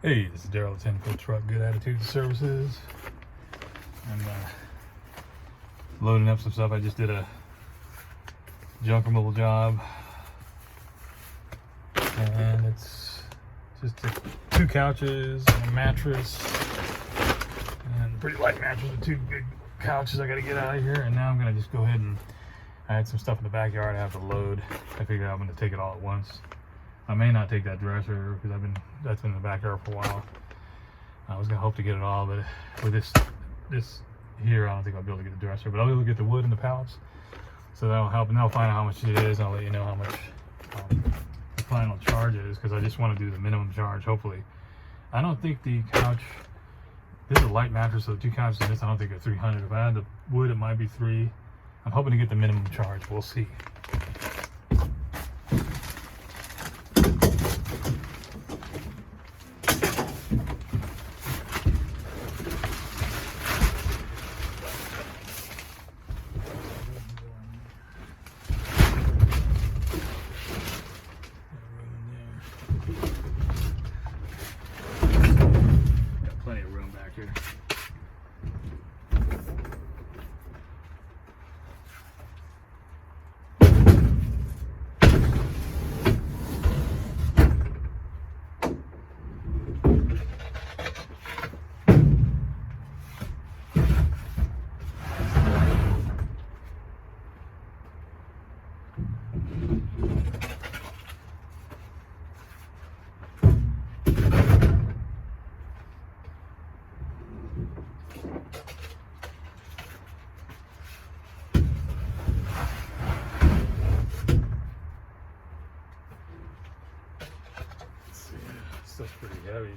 Hey, this is Daryl, 10-foot truck, Good Attitude Services. I'm loading up some stuff. I just did a junk removal job, and it's just two couches and a mattress, and a pretty light mattress with two big couches I got to get out of here. And now I'm gonna just go ahead and I had some stuff in the backyard I have to load. I figured I'm gonna take it all at once. I may not take that dresser because that's been in the backyard for a while. I was gonna hope to get it all, but with this here, I don't think I'll be able to get the dresser. But I'll be able to get the wood and the pallets, so that'll help. And I'll find out how much it is. And I'll let you know how much the final charge is, because I just want to do the minimum charge. Hopefully, I don't think the couch. This is a light mattress, so the two couches in this I don't think are 300. If I had the wood, it might be 3. I'm hoping to get the minimum charge. We'll see. Got plenty of room back here. Stuff's pretty heavy.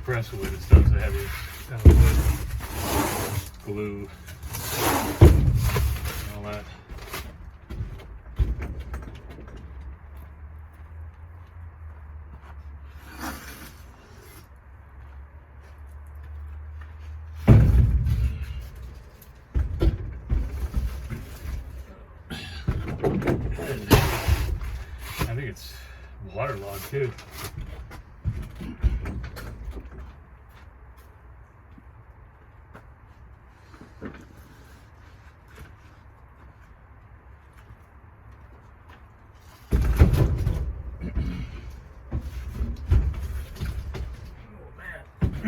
Press wood and stuff's the heaviest. Glue, all that. I think it's waterlogged too.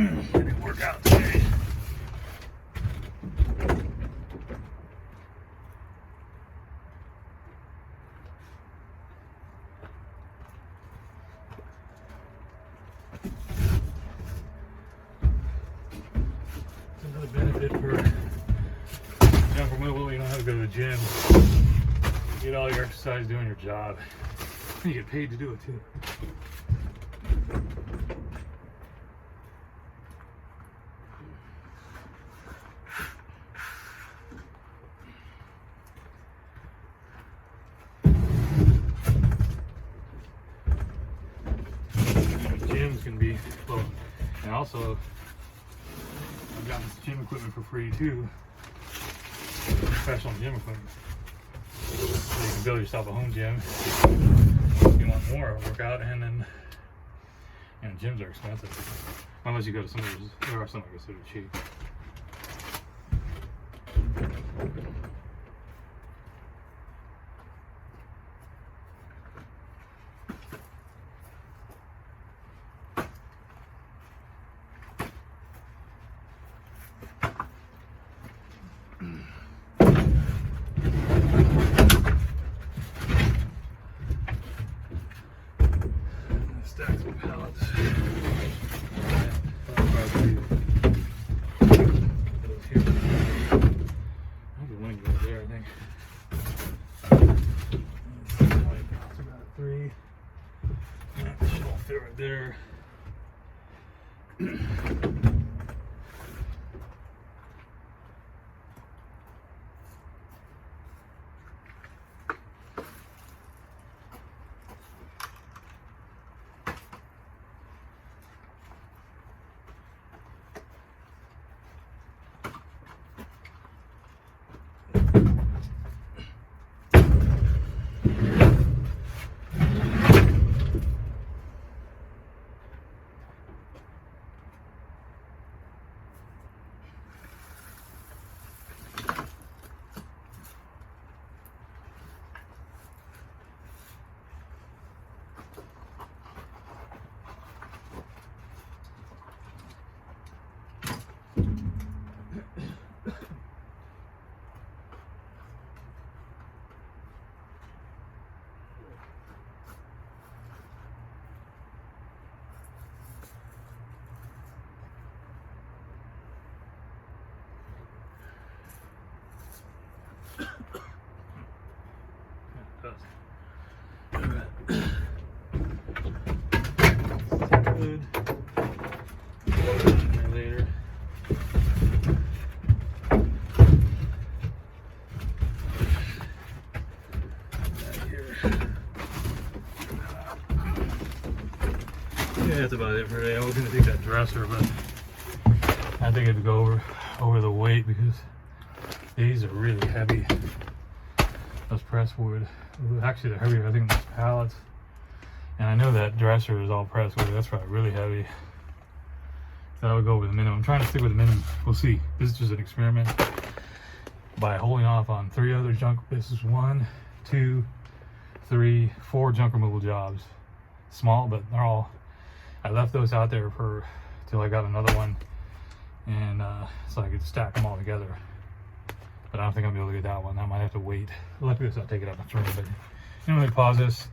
It didn't work out today. Another benefit for junk removal, you don't have to go to the gym. You get all your exercise doing your job. You get paid to do it too. Gyms can be, well, and also I've gotten this gym equipment for free too. Professional gym equipment. So you can build yourself a home gym if you want more workout, and then And gyms are expensive. Unless you go to some of those, there are some I guess that are cheap. Stack some pallets. There, I think. About 3. That should all fit right there. Good. Later. Yeah, that's about it for today. I was gonna take that dresser, but I think it'd go over the weight because these are really heavy. Those press wood. Actually, they're heavier, I think, than those pallets. And I know that dresser is all pressed wood. That's probably really heavy. So I would go with the minimum. I'm trying to stick with the minimum. We'll see. This is just an experiment. By holding off on 3 other junk. This is 1, 2, 3, 4 junk removal jobs. Small, but they're all. I left those out there till I got another one, and so I could stack them all together. But I don't think I'll be able to get that one. I might have to wait. Luckily, I'll take it out of the room. But let me pause this,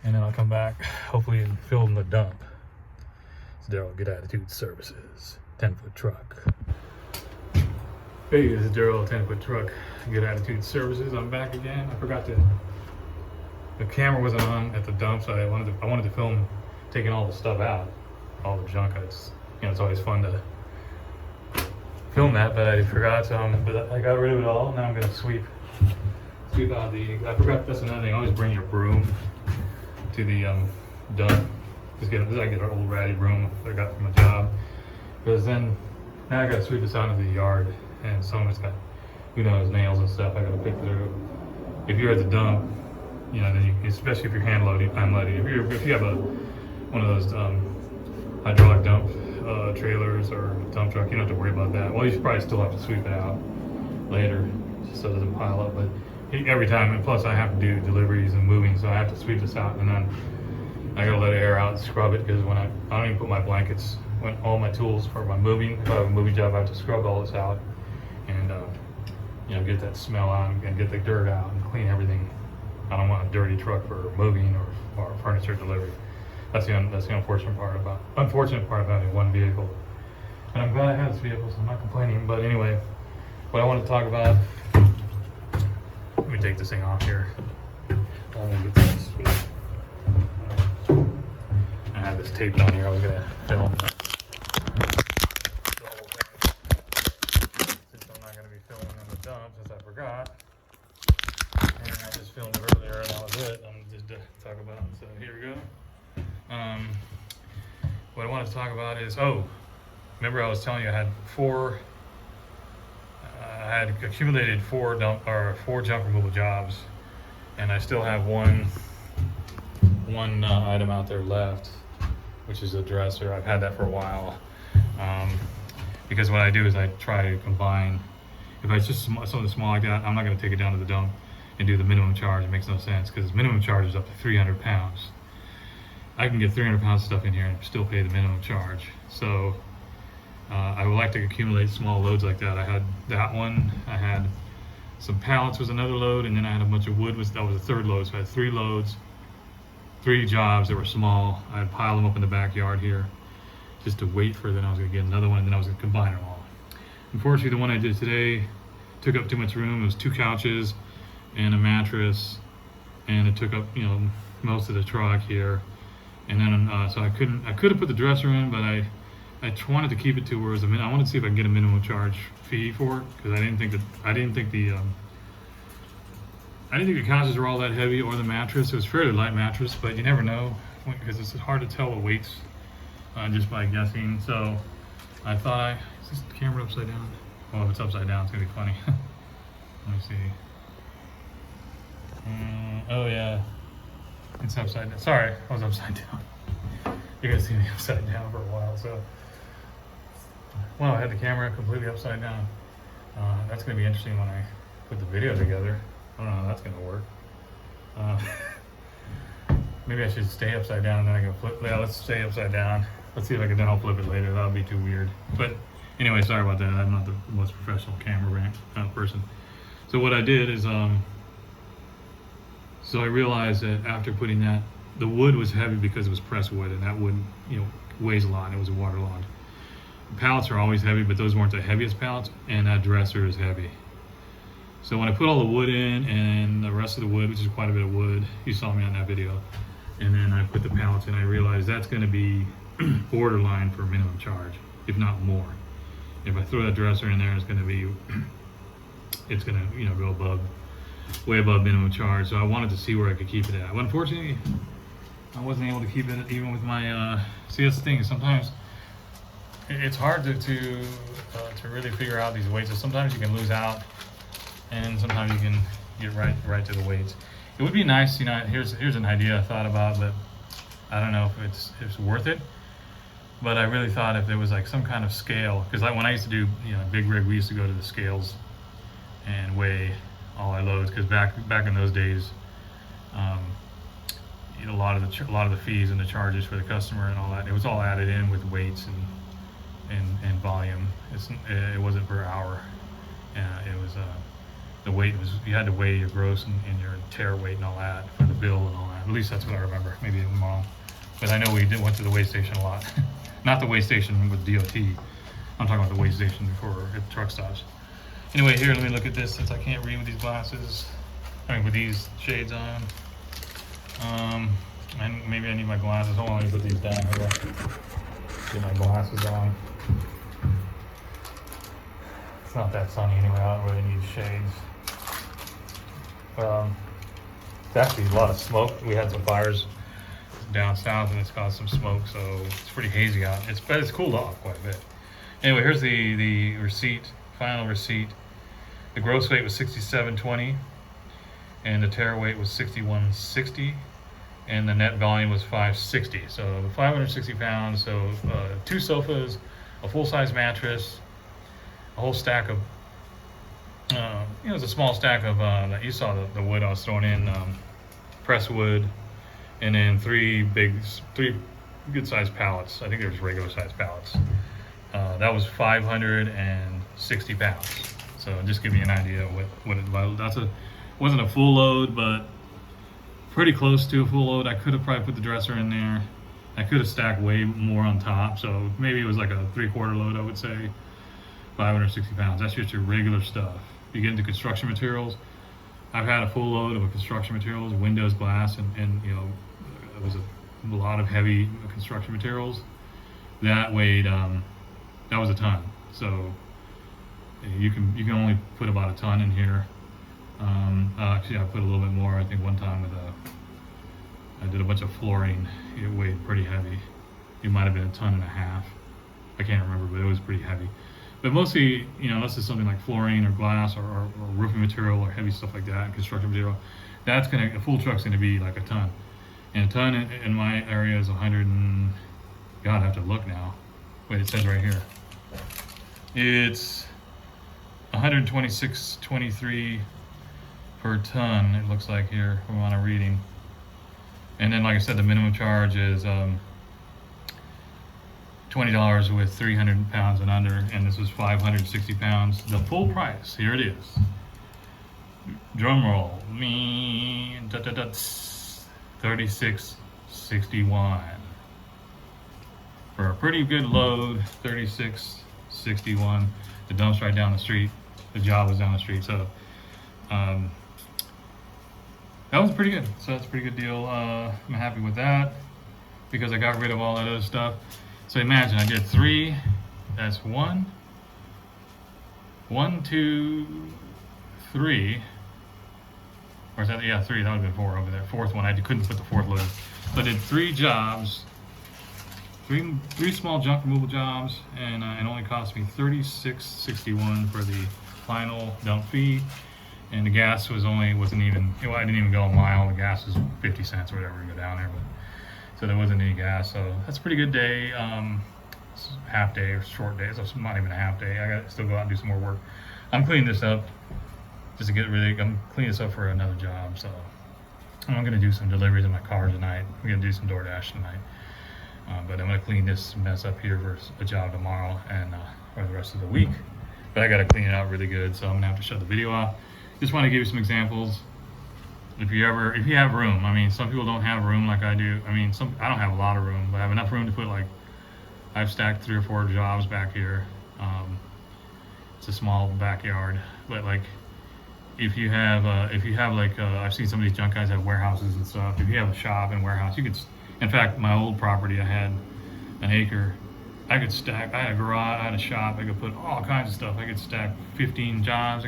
and then I'll come back, hopefully, and film the dump. It's Daryl, Good Attitude Services, 10-foot truck. Hey, this is Daryl, 10-foot truck, Good Attitude Services. I'm back again. I forgot the camera wasn't on at the dump, so I wanted to film taking all the stuff out, all the junk. It's always fun to film that, but I forgot. But I got rid of it all. Now I'm gonna sweep out I forgot. That's another thing. Always bring your broom to the dump. I get an old ratty broom that I got from a job, because then now I gotta sweep this out into the yard, and some of it's got, nails and stuff I gotta pick through. If you're at the dump, then especially if you're unloading. If you have one of those hydraulic dump trailers or dump truck, you don't have to worry about that. Well, you should probably still have to sweep it out later, just so it doesn't pile up. But every time, and plus I have to do deliveries and moving, so I have to sweep this out, and then I gotta let it air out and scrub it, because when I don't even put my blankets, when all my tools for my moving, if I have a moving job, I have to scrub all this out and get that smell out and get the dirt out and clean everything. I don't want a dirty truck for moving or furniture delivery. That's the unfortunate part about having one vehicle. And I'm glad I have this vehicle, so I'm not complaining. But anyway, what I want to talk about. Let me take this thing off here. I have this taped on here. I was gonna film the whole thing, since I'm not gonna be filming in the dump, since I forgot. And I just filmed it earlier, and that was it. I'm just to talk about it. So here we go. What I want to talk about is, remember I was telling you I had accumulated 4 junk removal jobs, and I still have one item out there left. which is a dresser. I've had that for a while. Because what I do is I try to combine, if it's just something small like that, I'm not going to take it down to the dump and do the minimum charge. It makes no sense because minimum charge is up to 300 pounds. I can get 300 pounds of stuff in here and still pay the minimum charge. So I would like to accumulate small loads like that. I had that one, I had some pallets was another load, and then I had a bunch of wood, that was a third load. So I had 3 loads, 3 jobs that were small. I'd pile them up in the backyard here just to wait for, then I was gonna get another one, and then I was gonna combine them all. Unfortunately, the one I did today took up too much room. It was 2 couches and a mattress, and it took up, you know, most of the truck here. And then, so I could have put the dresser in, but I wanted to keep it to where it was I wanted to see if I can get a minimum charge fee for it, because I didn't think the couches were all that heavy, or the mattress. It was a fairly light mattress, but you never know because it's hard to tell the weights just by guessing. So I thought, is this camera upside down? Well, if it's upside down, it's gonna be funny. Let me see. Oh yeah, it's upside down. Sorry, I was upside down. You're gonna see me upside down for a while. So, well, I had the camera completely upside down. That's gonna be interesting when I put the video together. I don't know how that's gonna work. Maybe I should stay upside down and then I can flip. Yeah, let's stay upside down. Let's see if I can, then I'll flip it later. That'll be too weird. But anyway, sorry about that. I'm not the most professional camera person. So what I did is, so I realized that after putting that, the wood was heavy because it was pressed wood, and that wood, you know, weighs a lot, and it was waterlogged. Pallets are always heavy, but those weren't the heaviest pallets, and that dresser is heavy. So when I put all the wood in and the rest of the wood, which is quite a bit of wood, you saw me on that video, and then I put the pallets in, I realized that's going to be borderline for minimum charge, if not more. If I throw that dresser in there, it's going to be, it's going to, you know, go above, way above minimum charge. So I wanted to see where I could keep it at. But unfortunately, I wasn't able to keep it even with my, see, that's the thing, sometimes it's hard to really figure out these weights. So sometimes you can lose out, and sometimes you can get right to the weights. It would be nice, you know, here's an idea I thought about, but I don't know if it's worth it. But I really thought if there was like some kind of scale, because when I used to do, you know, big rig, we used to go to the scales and weigh all our loads, because back in those days, you know, a lot of the fees and the charges for the customer and all that, it was all added in with weights and volume. It wasn't per hour. It was the weight was, you had to weigh your gross and your tear weight and all that for the bill and all that. At least that's what I remember. Maybe I'm wrong, but I know we went to the weigh station a lot. Not the weigh station with DOT. I'm talking about the weigh station for truck stops. Anyway, here, let me look at this since I can't read with these glasses. I mean, with these shades on. And maybe I need my glasses. Hold on, let me put these down here. Get my glasses on. It's not that sunny anyway. I don't really need shades. It's actually a lot of smoke. We had some fires down south, and it's caused some smoke, so it's pretty hazy out. But it's cooled off quite a bit. Anyway, here's the receipt, final receipt. The gross weight was 6720, and the tear weight was 6160, and the net volume was 560. So 560 pounds. So 2 sofas, a full-size mattress, a whole stack of, you know, it was a small stack of, you saw the wood I was throwing in, pressed wood, and then 3 good-sized pallets. I think they were just regular-sized pallets. That was 560 pounds. So just give you an idea of what it wasn't a full load, but pretty close to a full load. I could have probably put the dresser in there. I could have stacked way more on top. So maybe it was like a 3/4 load, I would say. 560 pounds. That's just your regular stuff. You get into construction materials. I've had a full load of construction materials, windows, glass, and you know, it was a lot of heavy construction materials. That weighed, that was a ton. So you can only put about a ton in here. Actually, I put a little bit more. I think one time with I did a bunch of flooring. It weighed pretty heavy. It might have been 1.5 tons. I can't remember, but it was pretty heavy. But mostly, you know, unless it's something like flooring or glass or roofing material or heavy stuff like that, construction material, a full truck's gonna be like a ton. And a ton in my area is 100 and God, I have to look now. Wait, it says right here. It's 126.23 per ton, it looks like here from on a reading. And then, like I said, the minimum charge is $20 with 300 pounds and under, and this was 560 pounds. The full price, here it is. Drum roll. Me, 36.61 for a pretty good load. 36.61. The dump's right down the street. The job was down the street, so that was pretty good. So that's a pretty good deal. I'm happy with that because I got rid of all that other stuff. So imagine I did 3. That's 1, 2, 3. Or is that, yeah, 3, that would have been 4 over there. 4th one, I couldn't put the 4th load. So I did 3 jobs, three small junk removal jobs, and it only cost me $36.61 for the final dump fee. And the gas wasn't even, I didn't even go a mile. The gas was 50 cents or whatever to go down there. But, so there wasn't any gas. So that's a pretty good day. Half day or short day. So it's not even a half day. I got to still go out and do some more work. I'm cleaning this up just to get ready. I'm cleaning this up for another job. So I'm going to do some deliveries in my car tonight. We're going to do some DoorDash tonight. But I'm going to clean this mess up here for a job tomorrow and or the rest of the week. But I got to clean it out really good. So I'm going to have to shut the video off. Just want to give you some examples. If you have room, I mean, some people don't have room like I do. I mean, I don't have a lot of room, but I have enough room to put, like, I've stacked 3 or 4 jobs back here. It's a small backyard, but like, if you have like, I've seen some of these junk guys have warehouses and stuff. If you have a shop and warehouse, you could. In fact, my old property, I had an acre. I could stack. I had a garage. I had a shop. I could put all kinds of stuff. I could stack 15 jobs.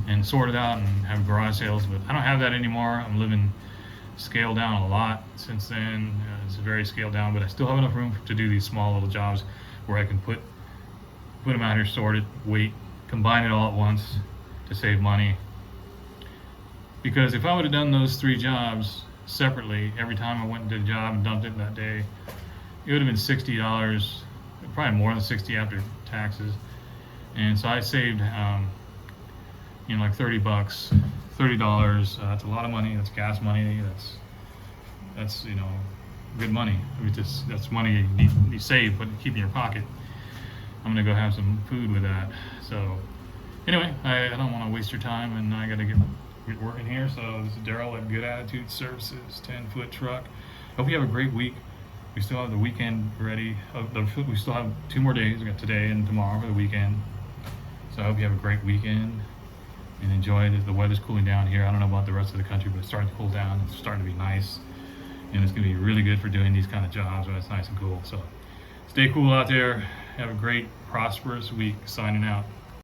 And sort it out and have garage sales, but I don't have that anymore. I'm living scaled down a lot since then. It's very scaled down, but I still have enough room to do these small little jobs where I can put them out here, sort it, wait, combine it all at once to save money. Because if I would have done those 3 jobs separately every time I went and did a job and dumped it that day, it would have been $60, probably more than 60 after taxes. And so I saved like $30, $30. That's a lot of money. That's gas money. That's good money. I mean, that's money you save, but keep in your pocket. I'm gonna go have some food with that. So anyway, I don't want to waste your time, and I gotta get working here. So this is Daryl at Good Attitude Services, 10-foot truck. Hope you have a great week. We still have the weekend ready. We still have 2 more days. We got today and tomorrow for the weekend. So I hope you have a great weekend and enjoy it. The weather's cooling down here. I don't know about the rest of the country, but it's starting to cool down. It's starting to be nice, and it's going to be really good for doing these kind of jobs when it's nice and cool. So stay cool out there. Have a great, prosperous week. Signing out.